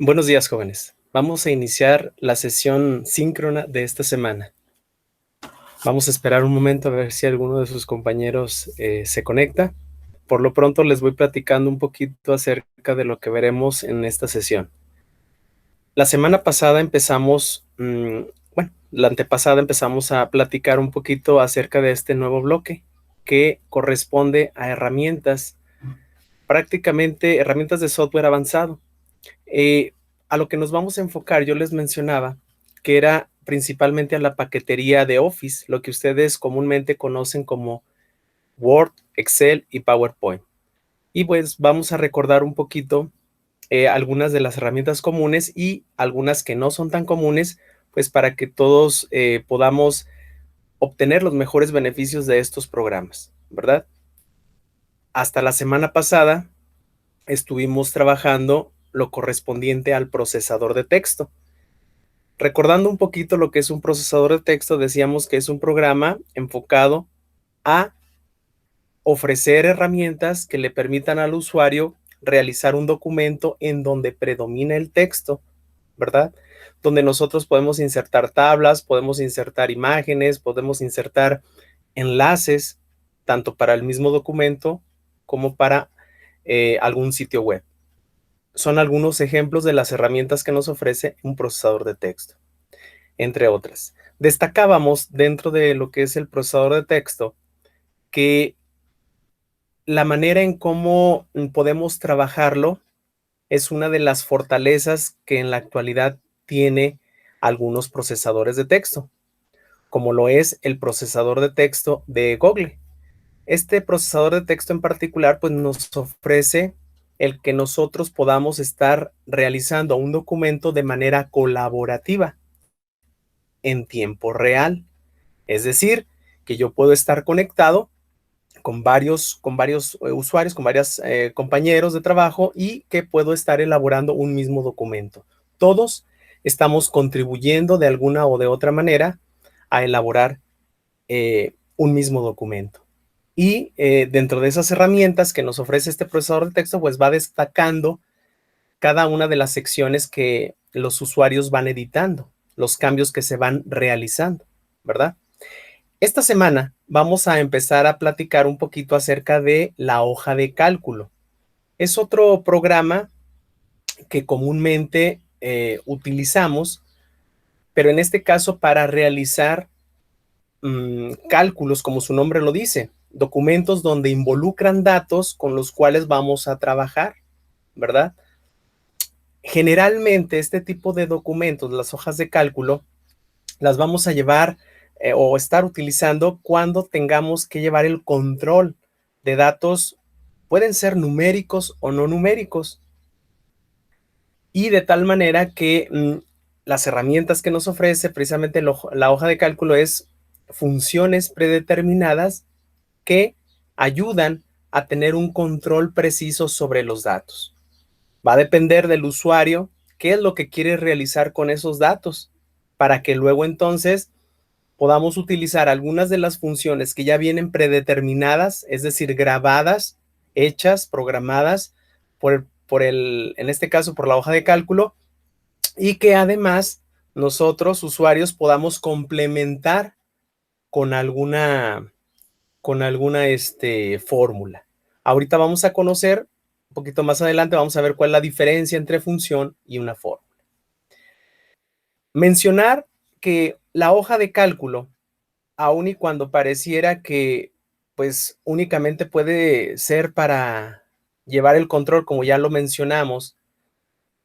Buenos días, jóvenes. Vamos a iniciar la sesión síncrona de esta semana. Vamos a esperar un momento a ver si alguno de sus compañeros se conecta. Por lo pronto les voy platicando un poquito acerca de lo que veremos en esta sesión. La semana pasada empezamos, la antepasada empezamos a platicar un poquito acerca de este nuevo bloque que corresponde a herramientas, prácticamente herramientas de software avanzado. Eh, a lo que nos vamos a enfocar, yo les mencionaba que era principalmente a la paquetería de Office, lo que ustedes comúnmente conocen como Word, Excel y PowerPoint. Y pues vamos a recordar un poquito algunas de las herramientas comunes y algunas que no son tan comunes, pues para que todos podamos obtener los mejores beneficios de estos programas, ¿verdad? Hasta la semana pasada estuvimos trabajando lo correspondiente al procesador de texto. Recordando un poquito lo que es un procesador de texto, decíamos que es un programa enfocado a ofrecer herramientas que le permitan al usuario realizar un documento en donde predomina el texto, ¿verdad? Donde nosotros podemos insertar tablas, podemos insertar imágenes, podemos insertar enlaces, tanto para el mismo documento como para algún sitio web. Son algunos ejemplos de las herramientas que nos ofrece un procesador de texto, entre otras. Destacábamos dentro de lo que es el procesador de texto que la manera en cómo podemos trabajarlo es una de las fortalezas que en la actualidad tiene algunos procesadores de texto, como lo es el procesador de texto de Google. Este procesador de texto en particular, pues nos ofrece el que nosotros podamos estar realizando un documento de manera colaborativa en tiempo real. Es decir, que yo puedo estar conectado con varios usuarios, con varios compañeros de trabajo y que puedo estar elaborando un mismo documento. Todos estamos contribuyendo de alguna o de otra manera a elaborar un mismo documento. Y dentro de esas herramientas que nos ofrece este procesador de texto, pues va destacando cada una de las secciones que los usuarios van editando, los cambios que se van realizando, ¿verdad? Esta semana vamos a empezar a platicar un poquito acerca de la hoja de cálculo. Es otro programa que comúnmente utilizamos, pero en este caso para realizar cálculos, como su nombre lo dice, documentos donde involucran datos con los cuales vamos a trabajar, ¿verdad? Generalmente este tipo de documentos, las hojas de cálculo, las vamos a llevar o estar utilizando cuando tengamos que llevar el control de datos, pueden ser numéricos o no numéricos, y de tal manera que las herramientas que nos ofrece precisamente la hoja de cálculo es funciones predeterminadas que ayudan a tener un control preciso sobre los datos. Va a depender del usuario qué es lo que quiere realizar con esos datos, para que luego entonces podamos utilizar algunas de las funciones que ya vienen predeterminadas, es decir, grabadas, hechas, programadas en este caso, por la hoja de cálculo, y que además nosotros, usuarios, podamos complementar con alguna fórmula. Ahorita vamos a conocer, un poquito más adelante, vamos a ver cuál es la diferencia entre función y una fórmula. Mencionar que la hoja de cálculo, aun y cuando pareciera que pues únicamente puede ser para llevar el control, como ya lo mencionamos,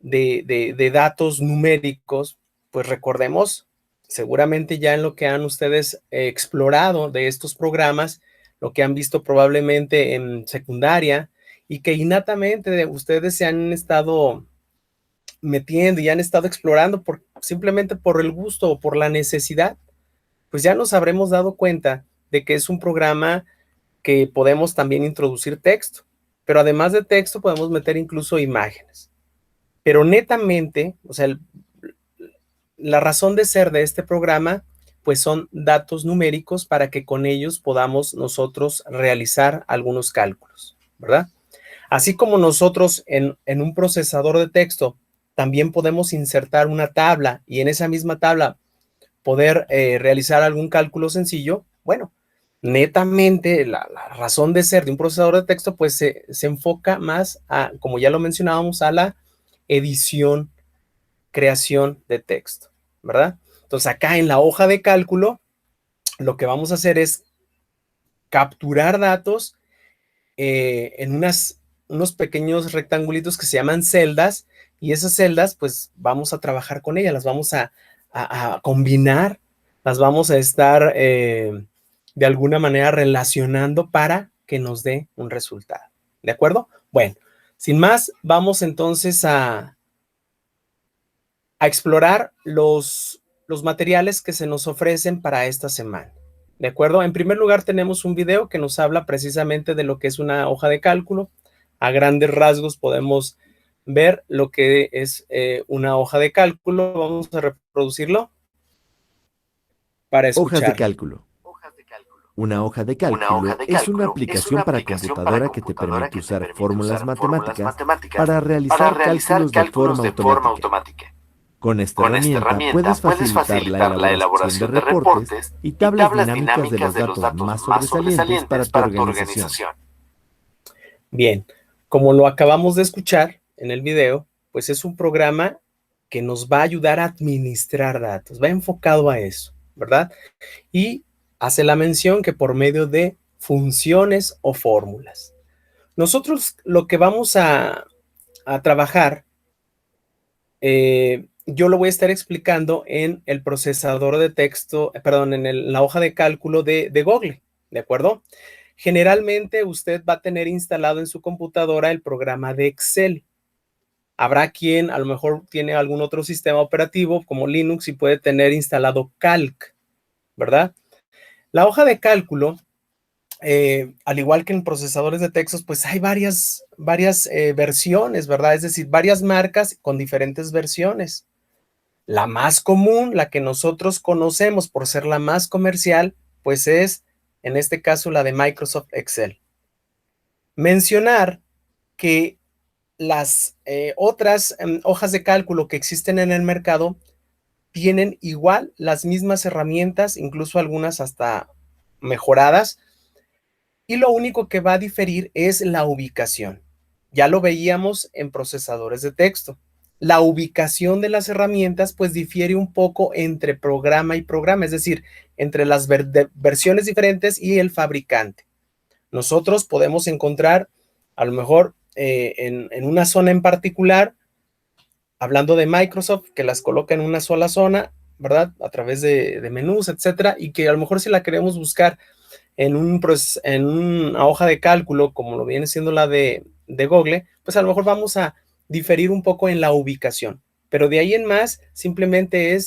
de datos numéricos, pues recordemos, seguramente ya en lo que han ustedes explorado de estos programas, lo que han visto probablemente en secundaria y que innatamente ustedes se han estado metiendo y han estado explorando simplemente por el gusto o por la necesidad, pues ya nos habremos dado cuenta de que es un programa que podemos también introducir texto, pero además de texto podemos meter incluso imágenes. Pero netamente, o sea, la razón de ser de este programa, pues son datos numéricos para que con ellos podamos nosotros realizar algunos cálculos, ¿verdad? Así como nosotros en un procesador de texto también podemos insertar una tabla y en esa misma tabla poder realizar algún cálculo sencillo, bueno, netamente la razón de ser de un procesador de texto pues se enfoca más a, como ya lo mencionábamos, a la edición, creación de texto, ¿verdad? Entonces acá en la hoja de cálculo lo que vamos a hacer es capturar datos en unos pequeños rectangulitos que se llaman celdas, y esas celdas pues vamos a trabajar con ellas, las vamos a combinar, las vamos a estar de alguna manera relacionando para que nos dé un resultado. ¿De acuerdo? Bueno, sin más, vamos entonces a explorar los materiales que se nos ofrecen para esta semana. ¿De acuerdo? En primer lugar, tenemos un video que nos habla precisamente de lo que es una hoja de cálculo. A grandes rasgos podemos ver lo que es una hoja de cálculo. Vamos a reproducirlo para Hojas de escucharlo. cálculo. Una hoja de cálculo es una aplicación para computadora que te permite usar fórmulas matemáticas para realizar cálculos de forma automática. Con esta herramienta puedes facilitar la elaboración de reportes y tablas dinámicas de los datos más sobresalientes para tu organización. Bien, como lo acabamos de escuchar en el video, pues es un programa que nos va a ayudar a administrar datos, va enfocado a eso, ¿verdad? Y hace la mención que por medio de funciones o fórmulas. Nosotros lo que vamos a trabajar, yo lo voy a estar explicando en el procesador de texto, perdón, en la hoja de cálculo de Google, ¿de acuerdo? Generalmente usted va a tener instalado en su computadora el programa de Excel. Habrá quien a lo mejor tiene algún otro sistema operativo como Linux y puede tener instalado Calc, ¿verdad? La hoja de cálculo, al igual que en procesadores de textos, pues hay varias versiones, ¿verdad? Es decir, varias marcas con diferentes versiones. La más común, la que nosotros conocemos por ser la más comercial, pues es, en este caso, la de Microsoft Excel. Mencionar que las otras hojas de cálculo que existen en el mercado tienen igual las mismas herramientas, incluso algunas hasta mejoradas, y lo único que va a diferir es la ubicación. Ya lo veíamos en procesadores de texto. La ubicación de las herramientas pues difiere un poco entre programa y programa, es decir, entre las versiones diferentes y el fabricante. Nosotros podemos encontrar a lo mejor en una zona en particular, hablando de Microsoft, que las coloca en una sola zona, ¿verdad? A través de menús, etcétera, y que a lo mejor si la queremos buscar en una hoja de cálculo, como lo viene siendo la de Google, pues a lo mejor vamos a diferir un poco en la ubicación. Pero de ahí en más, simplemente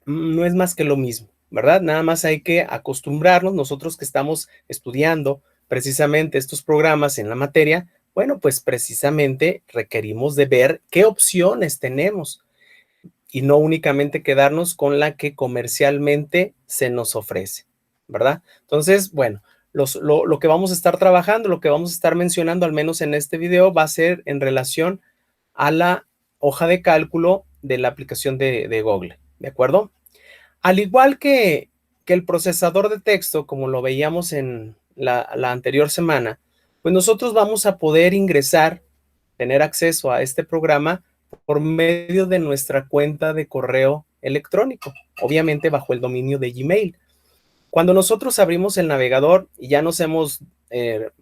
no es más que lo mismo, ¿verdad? Nada más hay que acostumbrarnos, nosotros que estamos estudiando precisamente estos programas en la materia, bueno, pues precisamente requerimos de ver qué opciones tenemos y no únicamente quedarnos con la que comercialmente se nos ofrece, ¿verdad? Entonces, bueno, lo que vamos a estar trabajando, lo que vamos a estar mencionando, al menos en este video, va a ser en relación a la hoja de cálculo de la aplicación de Google, ¿de acuerdo? Al igual que el procesador de texto, como lo veíamos en la anterior semana, pues nosotros vamos a poder ingresar, tener acceso a este programa por medio de nuestra cuenta de correo electrónico, obviamente bajo el dominio de Gmail. Cuando nosotros abrimos el navegador y ya nos hemos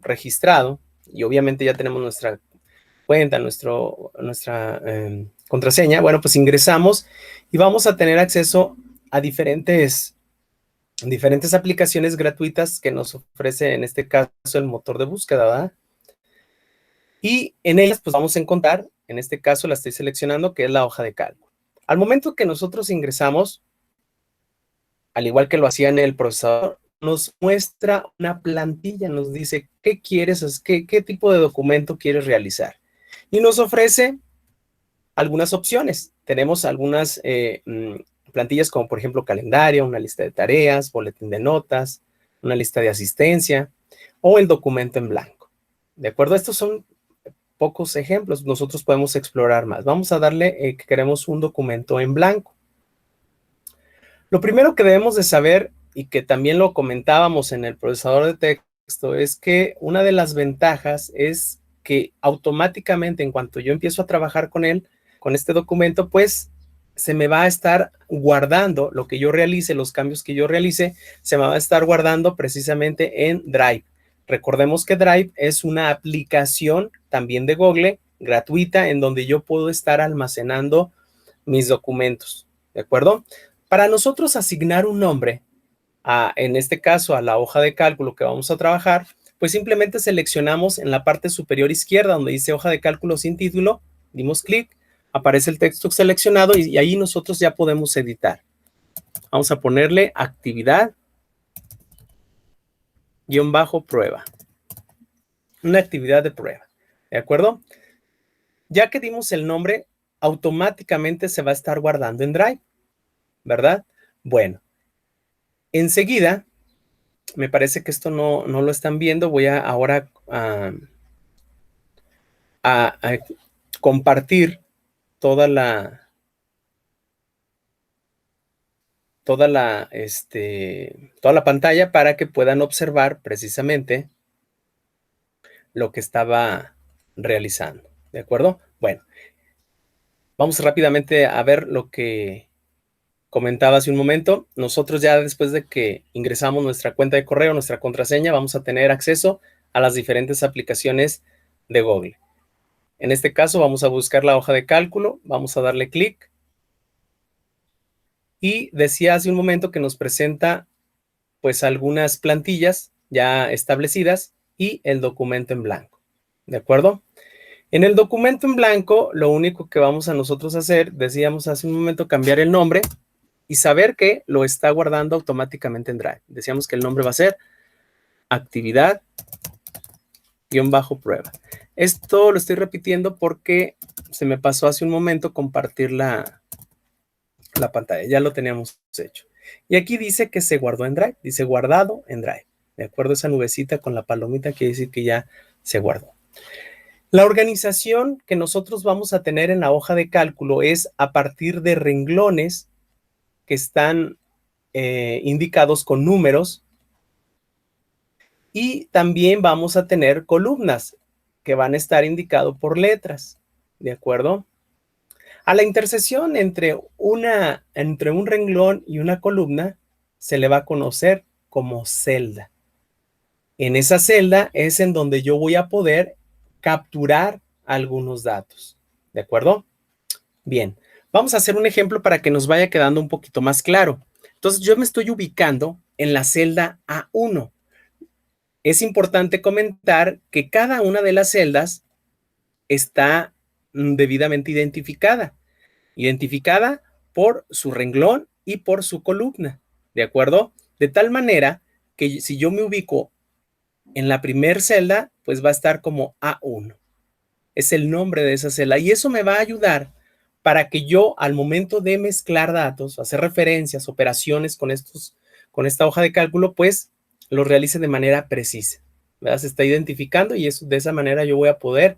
registrado, y obviamente ya tenemos nuestra cuenta, nuestra contraseña, bueno, pues ingresamos y vamos a tener acceso a diferentes aplicaciones gratuitas que nos ofrece, en este caso, el motor de búsqueda, ¿verdad? Y en ellas, pues vamos a encontrar, en este caso la estoy seleccionando, que es la hoja de cálculo. Al momento que nosotros ingresamos, al igual que lo hacía en el procesador, nos muestra una plantilla, nos dice qué quieres, qué tipo de documento quieres realizar. Y nos ofrece algunas opciones. Tenemos algunas plantillas como por ejemplo calendario, una lista de tareas, boletín de notas, una lista de asistencia o el documento en blanco. ¿De acuerdo? Estos son pocos ejemplos, nosotros podemos explorar más. Vamos a darle que queremos un documento en blanco. Lo primero que debemos de saber, y que también lo comentábamos en el procesador de texto, es que una de las ventajas es que automáticamente, en cuanto yo empiezo a trabajar con él, con este documento, pues se me va a estar guardando lo que yo realice, los cambios que yo realice, se me va a estar guardando precisamente en Drive. Recordemos que Drive es una aplicación también de Google, gratuita, en donde yo puedo estar almacenando mis documentos, ¿de acuerdo? Para nosotros asignar un nombre, en este caso a la hoja de cálculo que vamos a trabajar, pues simplemente seleccionamos en la parte superior izquierda donde dice hoja de cálculo sin título, dimos clic, aparece el texto seleccionado y ahí nosotros ya podemos editar. Vamos a ponerle actividad -prueba. Una actividad de prueba, ¿de acuerdo? Ya que dimos el nombre, automáticamente se va a estar guardando en Drive, ¿verdad? Bueno, enseguida, me parece que esto no lo están viendo, voy a ahora a compartir toda la pantalla para que puedan observar precisamente lo que estaba realizando, ¿de acuerdo? Bueno, vamos rápidamente a ver lo que comentaba hace un momento. Nosotros ya después de que ingresamos nuestra cuenta de correo, nuestra contraseña, vamos a tener acceso a las diferentes aplicaciones de Google. En este caso vamos a buscar la hoja de cálculo, vamos a darle clic y decía hace un momento que nos presenta pues algunas plantillas ya establecidas y el documento en blanco, ¿de acuerdo? En el documento en blanco, lo único que vamos a nosotros hacer, decíamos hace un momento, cambiar el nombre y saber que lo está guardando automáticamente en Drive. Decíamos que el nombre va a ser actividad-prueba. Esto lo estoy repitiendo porque se me pasó hace un momento compartir la pantalla. Ya lo teníamos hecho. Y aquí dice que se guardó en Drive. Dice guardado en Drive. ¿De acuerdo? Esa nubecita con la palomita quiere decir que ya se guardó. La organización que nosotros vamos a tener en la hoja de cálculo es a partir de renglones que están indicados con números, y también vamos a tener columnas que van a estar indicados por letras, ¿de acuerdo? A la intersección entre un renglón y una columna se le va a conocer como celda. En esa celda es en donde yo voy a poder capturar algunos datos, ¿de acuerdo? Bien, vamos a hacer un ejemplo para que nos vaya quedando un poquito más claro. Entonces, yo me estoy ubicando en la celda A1. Es importante comentar que cada una de las celdas está debidamente identificada por su renglón y por su columna, ¿de acuerdo? De tal manera que si yo me ubico en la primer celda, pues va a estar como A1. Es el nombre de esa celda y eso me va a ayudar para que yo al momento de mezclar datos, hacer referencias, operaciones con esta hoja de cálculo, pues lo realice de manera precisa, ¿verdad? Se está identificando y de esa manera yo voy a poder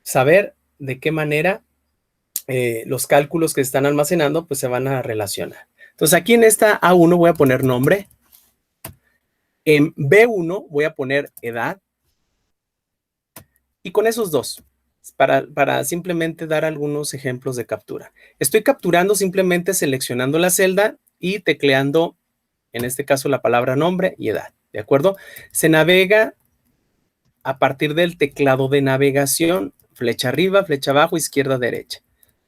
saber de qué manera los cálculos que están almacenando pues se van a relacionar. Entonces aquí en esta A1 voy a poner nombre, en B1 voy a poner edad y con esos dos, para simplemente dar algunos ejemplos de captura. Estoy capturando simplemente seleccionando la celda y tecleando, en este caso, la palabra nombre y edad, ¿de acuerdo? Se navega a partir del teclado de navegación, flecha arriba, flecha abajo, izquierda, derecha.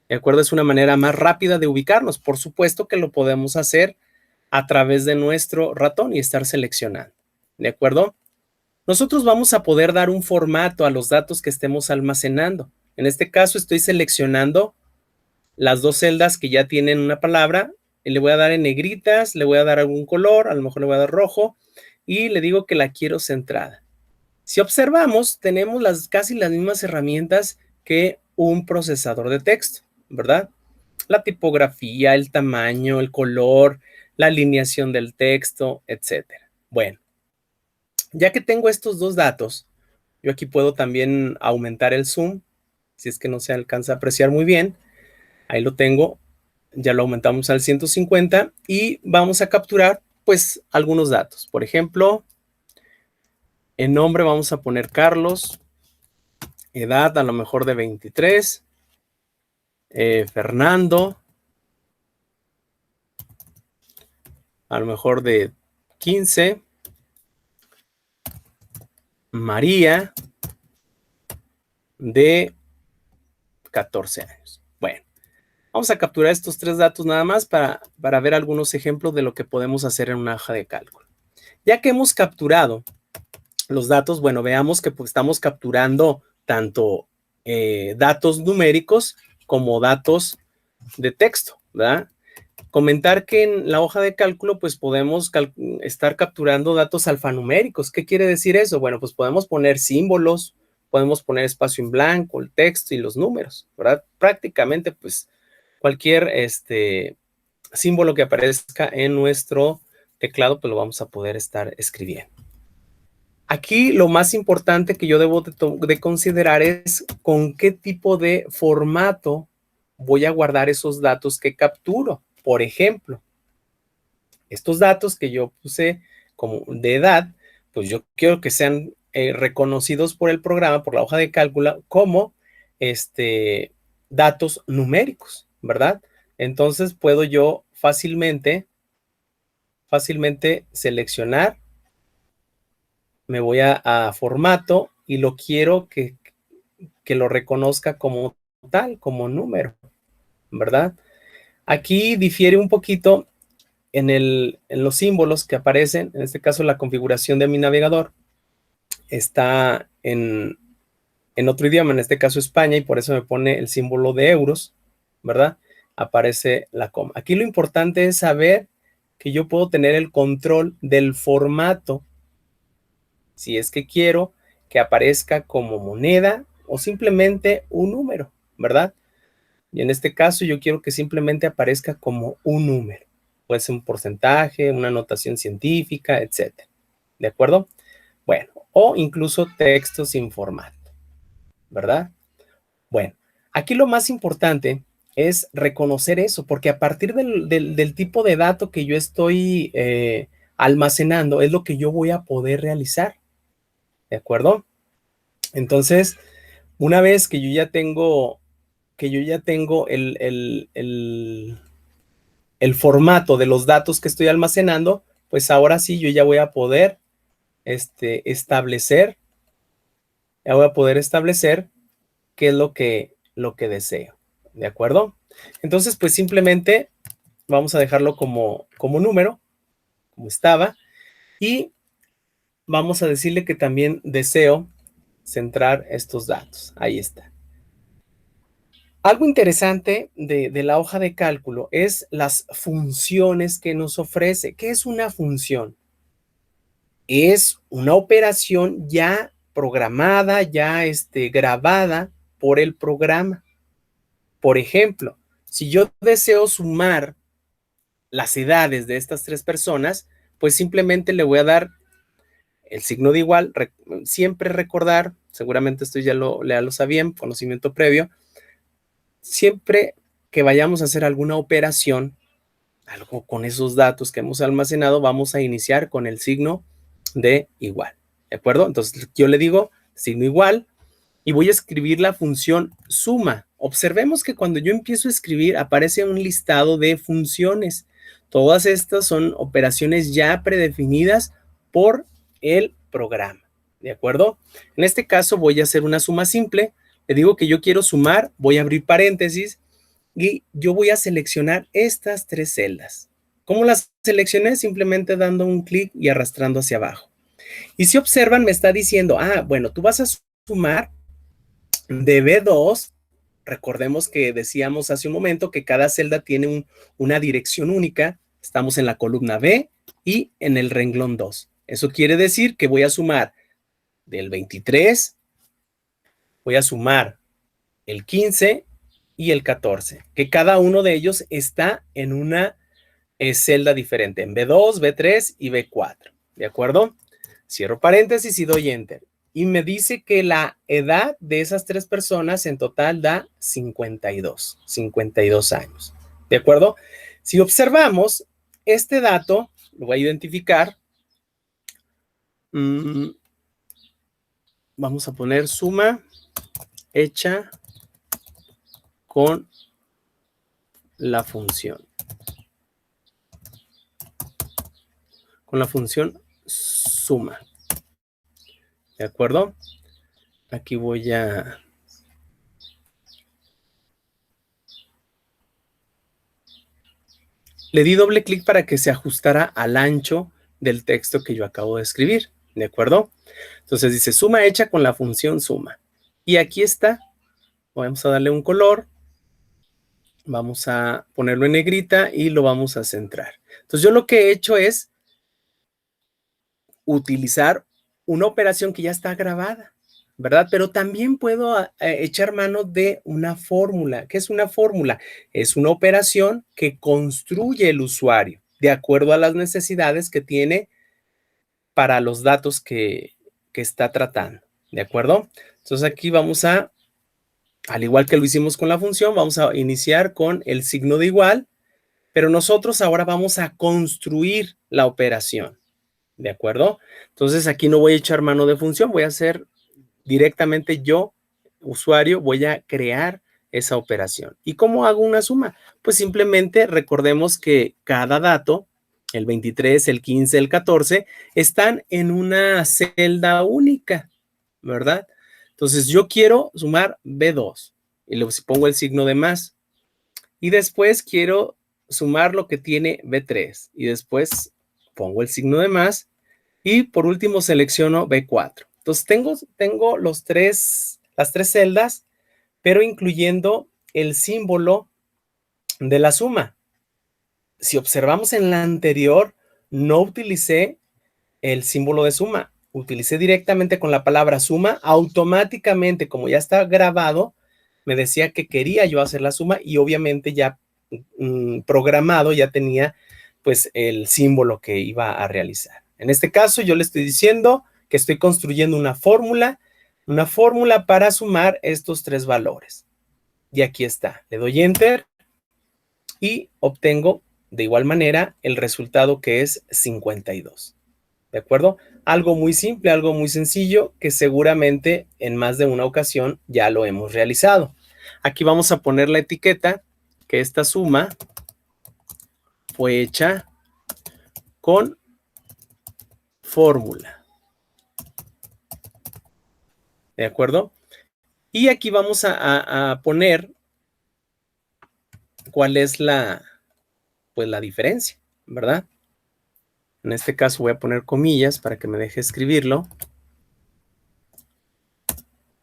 ¿De acuerdo? Es una manera más rápida de ubicarnos. Por supuesto que lo podemos hacer a través de nuestro ratón y estar seleccionando. ¿De acuerdo? Nosotros vamos a poder dar un formato a los datos que estemos almacenando. En este caso estoy seleccionando las dos celdas que ya tienen una palabra y le voy a dar en negritas, le voy a dar algún color, a lo mejor le voy a dar rojo y le digo que la quiero centrada. Si observamos, tenemos casi las mismas herramientas que un procesador de texto, ¿verdad? La tipografía, el tamaño, el color, la alineación del texto, etcétera. Bueno, ya que tengo estos dos datos, Yo aquí puedo también aumentar el zoom, si es que no se alcanza a apreciar muy bien. Ahí lo tengo, ya lo aumentamos al 150 y vamos a capturar pues algunos datos. Por ejemplo, en nombre vamos a poner Carlos, edad a lo mejor de 23, Fernando, a lo mejor de 15, María, de 14 años. Bueno, vamos a capturar estos 3 datos nada más para ver algunos ejemplos de lo que podemos hacer en una hoja de cálculo. Ya que hemos capturado los datos, bueno, veamos que pues, estamos capturando tanto datos numéricos como datos de texto, ¿verdad? Comentar que en la hoja de cálculo pues podemos estar capturando datos alfanuméricos. ¿Qué quiere decir eso? Bueno, pues podemos poner símbolos, podemos poner espacio en blanco, el texto y los números, ¿verdad? Prácticamente pues cualquier símbolo que aparezca en nuestro teclado pues lo vamos a poder estar escribiendo. Aquí lo más importante que yo debo de considerar es con qué tipo de formato voy a guardar esos datos que capturo. Por ejemplo, estos datos que yo puse como de edad, pues yo quiero que sean reconocidos por el programa, por la hoja de cálculo, como datos numéricos, ¿verdad? Entonces puedo yo fácilmente seleccionar, me voy a formato y lo quiero que lo reconozca como tal, como número, ¿verdad? Aquí difiere un poquito en los símbolos que aparecen, en este caso la configuración de mi navegador está en otro idioma, en este caso España, y por eso me pone el símbolo de euros, ¿verdad? Aparece la coma. Aquí lo importante es saber que yo puedo tener el control del formato, si es que quiero que aparezca como moneda o simplemente un número, ¿verdad? Y en este caso yo quiero que simplemente aparezca como un número. Puede ser un porcentaje, una notación científica, etcétera. ¿De acuerdo? Bueno, o incluso texto sin formato, ¿verdad? Bueno, aquí lo más importante es reconocer eso, porque a partir del tipo de dato que yo estoy almacenando es lo que yo voy a poder realizar, ¿de acuerdo? Entonces, una vez que yo ya tengo el formato de los datos que estoy almacenando, pues ahora sí yo ya voy a poder establecer qué es lo que deseo, ¿de acuerdo? Entonces, pues simplemente vamos a dejarlo como número, como estaba, y vamos a decirle que también deseo centrar estos datos. Ahí está. Algo interesante de la hoja de cálculo es las funciones que nos ofrece. ¿Qué es una función? Es una operación ya programada, ya grabada por el programa. Por ejemplo, si yo deseo sumar las edades de estas 3 personas, pues simplemente le voy a dar el signo de igual, siempre recordar, seguramente esto ya lo sabían, conocimiento previo, siempre que vayamos a hacer alguna operación, algo con esos datos que hemos almacenado, vamos a iniciar con el signo de igual, ¿de acuerdo? Entonces yo le digo signo igual y voy a escribir la función suma. Observemos que cuando yo empiezo a escribir aparece un listado de funciones. Todas estas son operaciones ya predefinidas por el programa, ¿de acuerdo? En este caso voy a hacer una suma simple. Le digo que yo quiero sumar, voy a abrir paréntesis y yo voy a seleccionar estas 3 celdas. ¿Cómo las seleccioné? Simplemente dando un clic y arrastrando hacia abajo. Y si observan, me está diciendo, bueno, tú vas a sumar de B2, recordemos que decíamos hace un momento que cada celda tiene una dirección única. Estamos en la columna B y en el renglón 2. Eso quiere decir que voy a sumar del 23, voy a sumar el 15 y el 14, que cada uno de ellos está en una celda diferente, en B2, B3 y B4. ¿De acuerdo? Cierro paréntesis y doy Enter. y me dice que la edad de esas 3 personas en total da 52 años. ¿De acuerdo? Si observamos este dato, lo voy a identificar. Vamos a poner suma hecha con la función. Con la función suma. ¿De acuerdo? Aquí voy a... Le di doble clic para que se ajustara al ancho del texto que yo acabo de escribir. ¿De acuerdo? Entonces dice suma hecha con la función suma. Y aquí está. Vamos a darle un color. Vamos a ponerlo en negrita y lo vamos a centrar. Entonces yo lo que he hecho es utilizar una operación que ya está grabada, ¿verdad? Pero también puedo echar mano de una fórmula. ¿Qué es una fórmula? Es una operación que construye el usuario de acuerdo a las necesidades que tiene para los datos que está tratando, ¿de acuerdo? Entonces aquí vamos a, al igual que lo hicimos con la función, vamos a iniciar con el signo de igual, pero nosotros ahora vamos a construir la operación, ¿de acuerdo? Entonces aquí no voy a echar mano de función, voy a hacer directamente yo, usuario, voy a crear esa operación. ¿Y cómo hago una suma? Pues simplemente recordemos que cada dato, el 23, el 15, el 14, están en una celda única, ¿verdad? Entonces yo quiero sumar B2 y le pongo el signo de más. Y después quiero sumar lo que tiene B3 y después pongo el signo de más y por último selecciono B4. Entonces tengo las tres celdas, pero incluyendo el símbolo de la suma. Si observamos en la anterior, no utilicé el símbolo de suma, utilicé directamente con la palabra suma, automáticamente, como ya está grabado, me decía que quería yo hacer la suma y obviamente ya programado, ya tenía pues el símbolo que iba a realizar. En este caso yo le estoy diciendo que estoy construyendo una fórmula para sumar estos 3 valores. Y aquí está, le doy enter y obtengo de igual manera el resultado que es 52. ¿De acuerdo? Algo muy simple, algo muy sencillo que seguramente en más de una ocasión ya lo hemos realizado. Aquí vamos a poner la etiqueta que esta suma fue hecha con fórmula. ¿De acuerdo? Y aquí vamos a poner cuál es pues la diferencia, ¿verdad? En este caso voy a poner comillas para que me deje escribirlo.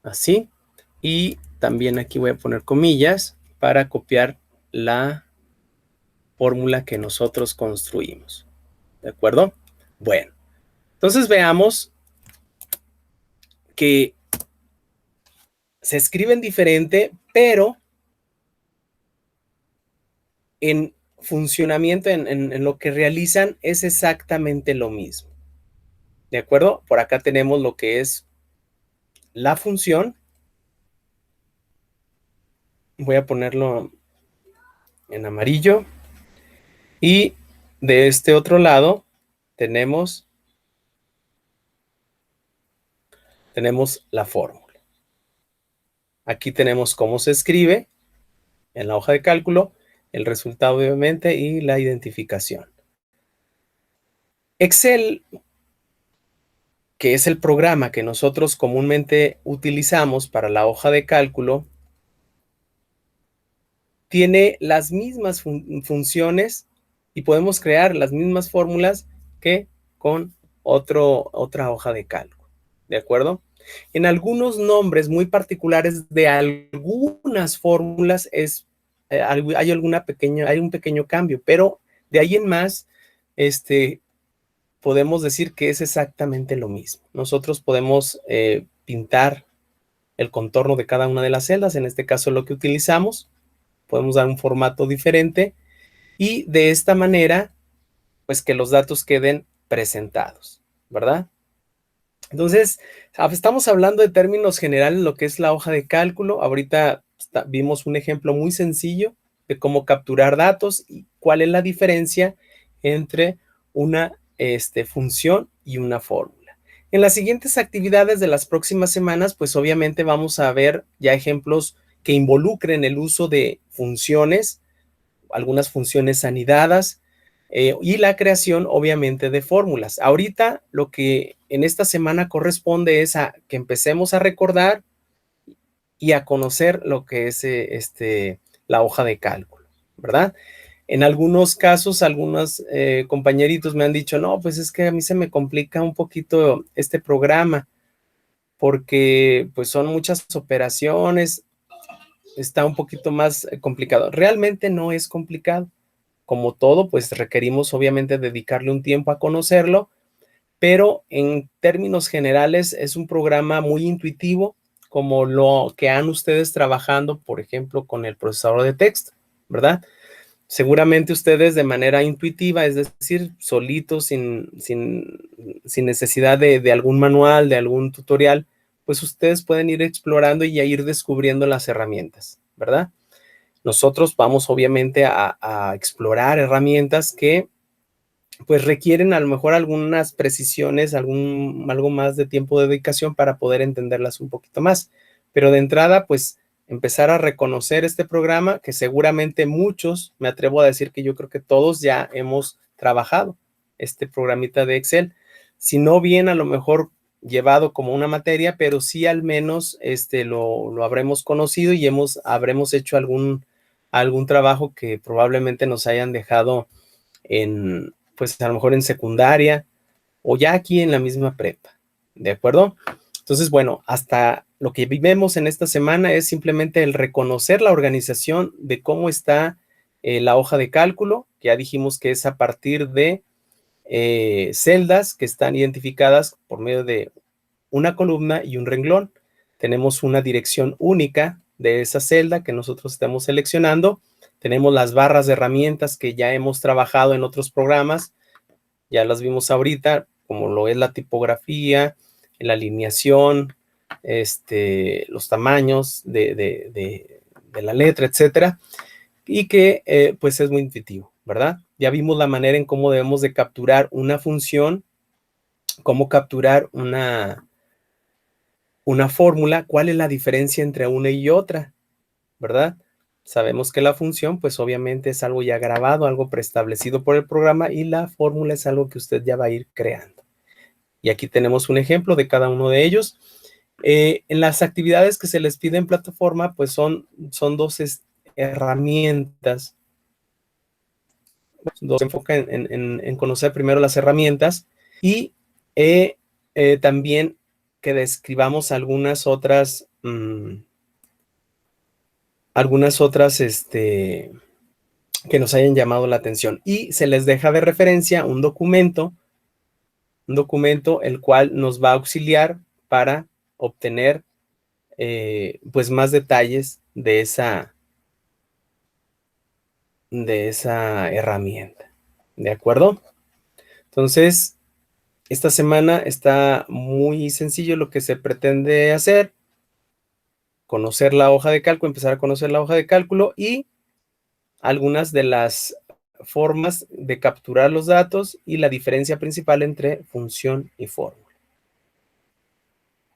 Así. Y también aquí voy a poner comillas para copiar la fórmula que nosotros construimos. ¿De acuerdo? Bueno, entonces veamos que se escriben diferente, pero en funcionamiento, en lo que realizan, es exactamente lo mismo. ¿De acuerdo? Por acá tenemos lo que es la función. Voy a ponerlo en amarillo. Y de este otro lado tenemos la fórmula. Aquí tenemos cómo se escribe en la hoja de cálculo, el resultado obviamente y la identificación. Excel, que es el programa que nosotros comúnmente utilizamos para la hoja de cálculo, tiene las mismas funciones y podemos crear las mismas fórmulas que con otra hoja de cálculo. ¿De acuerdo? En algunos nombres muy particulares de algunas fórmulas hay un pequeño cambio, pero de ahí en más, podemos decir que es exactamente lo mismo. Nosotros podemos pintar el contorno de cada una de las celdas, en este caso lo que utilizamos, podemos dar un formato diferente y de esta manera, pues que los datos queden presentados, ¿verdad? Entonces, estamos hablando de términos generales, lo que es la hoja de cálculo. Ahorita vimos un ejemplo muy sencillo de cómo capturar datos y cuál es la diferencia entre una función y una fórmula. En las siguientes actividades de las próximas semanas, pues obviamente vamos a ver ya ejemplos que involucren el uso de funciones, algunas funciones anidadas, y la creación obviamente de fórmulas. Ahorita lo que en esta semana corresponde es a que empecemos a recordar y a conocer lo que es la hoja de cálculo, ¿verdad? En algunos casos, algunos compañeritos me han dicho, no, pues es que a mí se me complica un poquito este programa porque pues son muchas operaciones, está un poquito más complicado. Realmente no es complicado. Como todo, pues requerimos obviamente dedicarle un tiempo a conocerlo, pero en términos generales es un programa muy intuitivo, como lo que han ustedes trabajando, por ejemplo, con el procesador de texto, ¿verdad? Seguramente ustedes de manera intuitiva, es decir, solitos, sin necesidad de algún manual, de algún tutorial, pues ustedes pueden ir explorando y ir descubriendo las herramientas, ¿verdad? Nosotros vamos obviamente a explorar herramientas que pues requieren a lo mejor algunas precisiones, algo más de tiempo de dedicación para poder entenderlas un poquito más. Pero de entrada, pues empezar a reconocer este programa que seguramente muchos, me atrevo a decir que yo creo que todos ya hemos trabajado este programita de Excel. Si no bien a lo mejor llevado como una materia, pero sí al menos lo habremos conocido y habremos hecho algún trabajo que probablemente nos hayan dejado pues a lo mejor en secundaria o ya aquí en la misma prepa, ¿de acuerdo? Entonces, bueno, hasta lo que vivimos en esta semana es simplemente el reconocer la organización de cómo está la hoja de cálculo, que ya dijimos que es a partir de celdas que están identificadas por medio de una columna y un renglón. Tenemos una dirección única de esa celda que nosotros estamos seleccionando. Tenemos las barras de herramientas que ya hemos trabajado en otros programas, ya las vimos ahorita, como lo es la tipografía, la alineación, los tamaños de la letra, etcétera, y que pues es muy intuitivo, ¿verdad? Ya vimos la manera en cómo debemos de capturar una función, cómo capturar una fórmula, cuál es la diferencia entre una y otra, ¿verdad? Sabemos que la función, pues obviamente es algo ya grabado, algo preestablecido por el programa, y la fórmula es algo que usted ya va a ir creando. Y aquí tenemos un ejemplo de cada uno de ellos. En las actividades que se les pide en plataforma, pues son dos herramientas. Se enfoca en conocer primero las herramientas y también que describamos algunas otras que nos hayan llamado la atención. Y se les deja de referencia un documento el cual nos va a auxiliar para obtener pues más detalles de esa herramienta. ¿De acuerdo? Entonces, esta semana está muy sencillo lo que se pretende hacer: conocer la hoja de cálculo, empezar a conocer la hoja de cálculo y algunas de las formas de capturar los datos y la diferencia principal entre función y fórmula.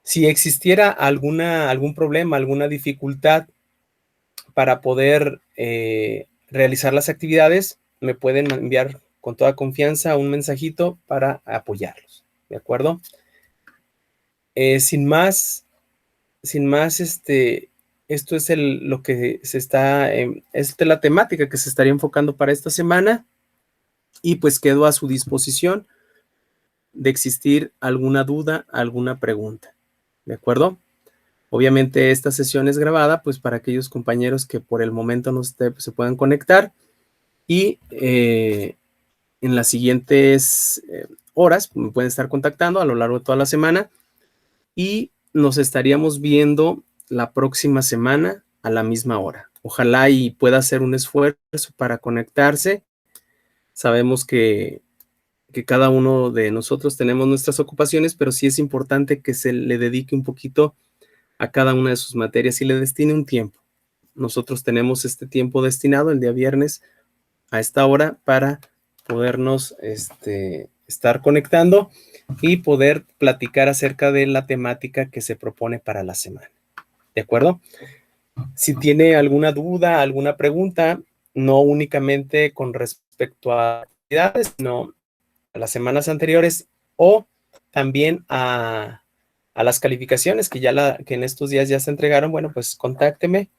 Si existiera algún problema, alguna dificultad para poder realizar las actividades, me pueden enviar con toda confianza un mensajito para apoyarlos, ¿de acuerdo? Sin más, esto es lo que es la temática que se estaría enfocando para esta semana, y pues quedo a su disposición de existir alguna duda, alguna pregunta, ¿de acuerdo? Obviamente esta sesión es grabada, pues para aquellos compañeros que por el momento no se puedan conectar, y en las siguientes horas me pueden estar contactando a lo largo de toda la semana, y nos estaríamos viendo la próxima semana a la misma hora. Ojalá y pueda hacer un esfuerzo para conectarse. Sabemos que que cada uno de nosotros tenemos nuestras ocupaciones, pero sí es importante que se le dedique un poquito a cada una de sus materias y le destine un tiempo. Nosotros tenemos este tiempo destinado el día viernes a esta hora para podernos estar conectando y poder platicar acerca de la temática que se propone para la semana. ¿De acuerdo? Si tiene alguna duda, alguna pregunta, no únicamente con respecto a actividades, sino a las semanas anteriores o también a las calificaciones que en estos días ya se entregaron, bueno, pues contácteme.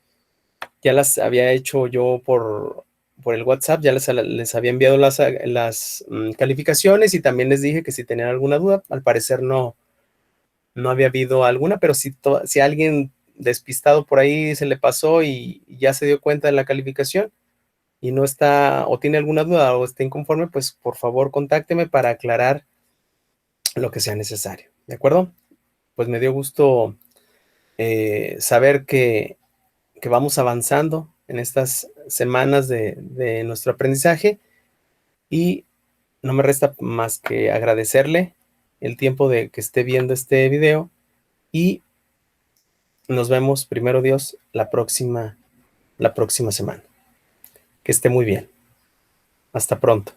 Ya las había hecho yo por el WhatsApp, ya les había enviado las calificaciones y también les dije que si tenían alguna duda, al parecer no había habido alguna, pero si alguien despistado por ahí se le pasó y ya se dio cuenta de la calificación y no está o tiene alguna duda o está inconforme, pues por favor contácteme para aclarar lo que sea necesario. ¿De acuerdo? Pues me dio gusto saber que vamos avanzando en estas semanas de nuestro aprendizaje y no me resta más que agradecerle el tiempo de que esté viendo este video y nos vemos, primero Dios, la próxima semana. Que esté muy bien. Hasta pronto.